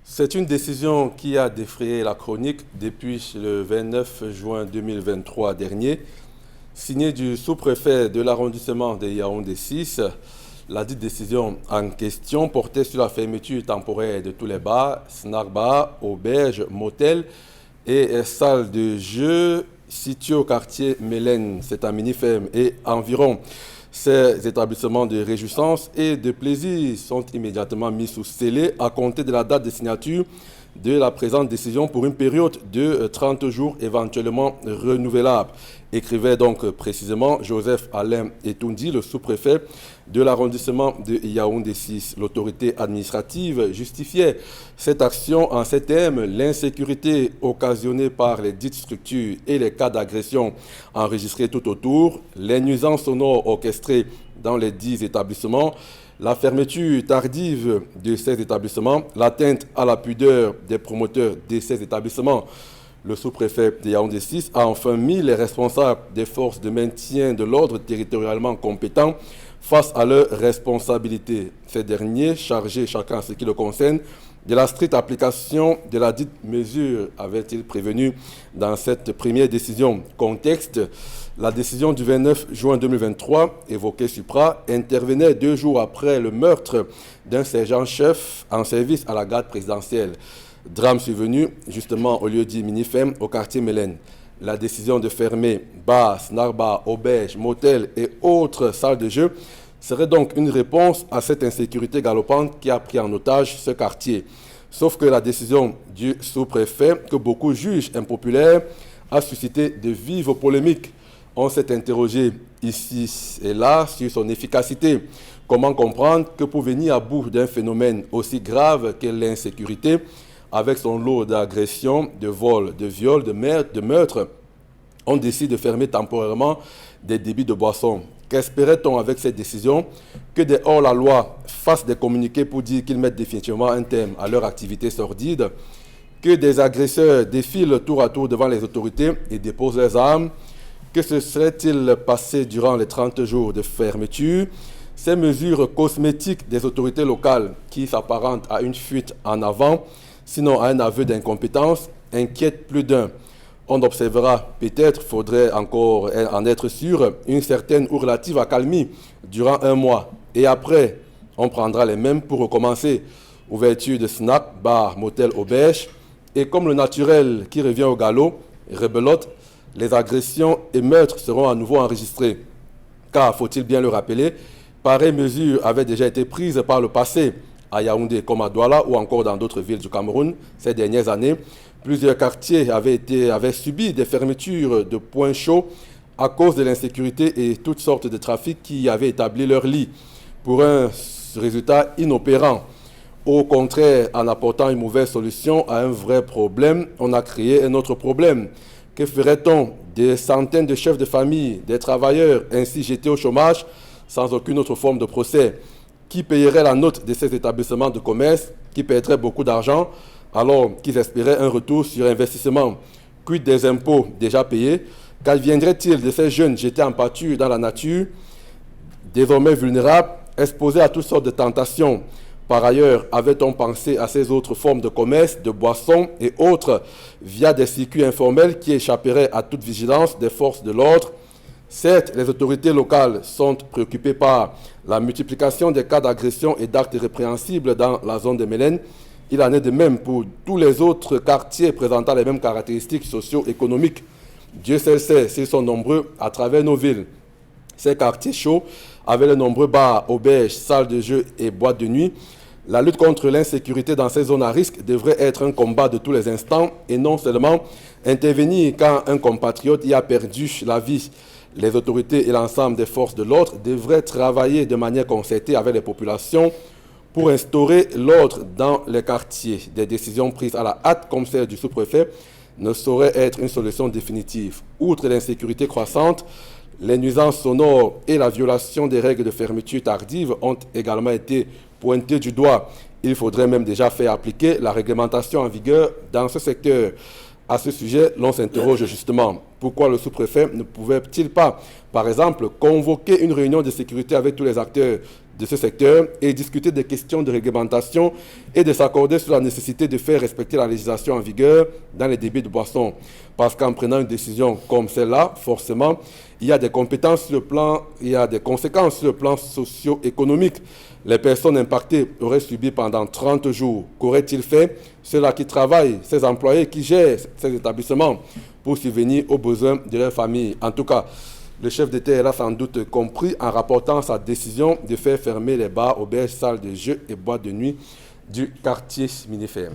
C'est une décision qui a défrayé la chronique depuis le 29 juin 2023 dernier. Signée du sous-préfet de l'arrondissement de Yaoundé 6, la dite décision en question portait sur la fermeture temporaire de tous les bars, snack bars, auberges, motels et salles de jeu situées au quartier Mélène, c'est un mini-ferme, et environ. Ces établissements de réjouissance et de plaisir sont immédiatement mis sous scellé à compter de la date de signature de la présente décision pour une période de 30 jours éventuellement renouvelable. Écrivait donc précisément Joseph Alain Etoundi, le sous-préfet de l'arrondissement de Yaoundé 6. L'autorité administrative justifiait cette action en ces termes: l'insécurité occasionnée par les dites structures et les cas d'agression enregistrés tout autour, les nuisances sonores orchestrées dans les 10 établissements, la fermeture tardive de ces établissements, l'atteinte à la pudeur des promoteurs de ces établissements. Le sous-préfet de Yaoundé 6 a enfin mis les responsables des forces de maintien de l'ordre territorialement compétents face à leurs responsabilités. Ces derniers, chargés chacun ce qui le concerne de la stricte application de la dite mesure, avait-il prévenu dans cette première décision. Contexte: la décision du 29 juin 2023, évoquée supra, intervenait 2 jours après le meurtre d'un sergent-chef en service à la garde présidentielle. Drame survenu justement au lieu dit mini-ferme au quartier Mélène. La décision de fermer bars, snack-bars, auberges, motels et autres salles de jeu serait donc une réponse à cette insécurité galopante qui a pris en otage ce quartier. Sauf que la décision du sous-préfet, que beaucoup jugent impopulaire, a suscité de vives polémiques. On s'est interrogé ici et là sur son efficacité. Comment comprendre que pour venir à bout d'un phénomène aussi grave qu'est l'insécurité, avec son lot d'agressions, de vols, de viols, de meurtres, on décide de fermer temporairement des débits de boissons? Qu'espérait-on avec cette décision? Que des hors-la-loi fassent des communiqués pour dire qu'ils mettent définitivement un terme à leur activité sordide? Que des agresseurs défilent tour à tour devant les autorités et déposent leurs armes? Que se serait-il passé durant les 30 jours de fermeture? Ces mesures cosmétiques des autorités locales qui s'apparentent à une fuite en avant, sinon à un aveu d'incompétence, inquiètent plus d'un. On observera, peut-être faudrait encore en être sûr, une certaine ou relative accalmie durant 1 mois. Et après, on prendra les mêmes pour recommencer. Ouverture de snacks, bars, motels, auberges. Et comme le naturel qui revient au galop, rebelote, les agressions et meurtres seront à nouveau enregistrés. Car, faut-il bien le rappeler, pareilles mesures avaient déjà été prises par le passé, à Yaoundé comme à Douala ou encore dans d'autres villes du Cameroun ces dernières années. Plusieurs quartiers avaient subi des fermetures de points chauds à cause de l'insécurité et toutes sortes de trafics qui y avaient établi leur lit, pour un résultat inopérant. Au contraire, en apportant une mauvaise solution à un vrai problème, on a créé un autre problème. Que ferait-on des centaines de chefs de famille, des travailleurs ainsi jetés au chômage sans aucune autre forme de procès? Qui payerait la note de ces établissements de commerce qui perdrait beaucoup d'argent alors qu'ils espéraient un retour sur investissement? Quid des impôts déjà payés? Qu'adviendrait-il de ces jeunes jetés en pâture dans la nature, désormais vulnérables, exposés à toutes sortes de tentations? Par ailleurs, avait-on pensé à ces autres formes de commerce, de boissons et autres via des circuits informels qui échapperaient à toute vigilance des forces de l'ordre? Certes, les autorités locales sont préoccupées par la multiplication des cas d'agression et d'actes répréhensibles dans la zone de Mélène. Il en est de même pour tous les autres quartiers présentant les mêmes caractéristiques socio-économiques. Dieu seul sait s'ils sont nombreux à travers nos villes. Ces quartiers chauds, avec les nombreux bars, auberges, salles de jeux et boîtes de nuit, la lutte contre l'insécurité dans ces zones à risque devrait être un combat de tous les instants et non seulement intervenir quand un compatriote y a perdu la vie. Les autorités et l'ensemble des forces de l'ordre devraient travailler de manière concertée avec les populations pour instaurer l'ordre dans les quartiers. Des décisions prises à la hâte, comme celle du sous-préfet, ne sauraient être une solution définitive. Outre l'insécurité croissante, les nuisances sonores et la violation des règles de fermeture tardive ont également été pointées du doigt. Il faudrait même déjà faire appliquer la réglementation en vigueur dans ce secteur. À ce sujet, l'on s'interroge justement, pourquoi le sous-préfet ne pouvait-il pas, par exemple, convoquer une réunion de sécurité avec tous les acteurs de ce secteur et discuter des questions de réglementation et de s'accorder sur la nécessité de faire respecter la législation en vigueur dans les débits de boissons. Parce qu'en prenant une décision comme celle-là, forcément, il y a des conséquences sur le plan socio-économique. Les personnes impactées auraient subi pendant 30 jours. Qu'auraient-ils fait? Ceux-là qui travaillent, ces employés qui gèrent ces établissements pour subvenir aux besoins de leur famille. En tout cas, le chef d'État l'a sans doute compris en rapportant sa décision de faire fermer les bars, auberges, salles de jeux et boîtes de nuit du quartier Miniferme.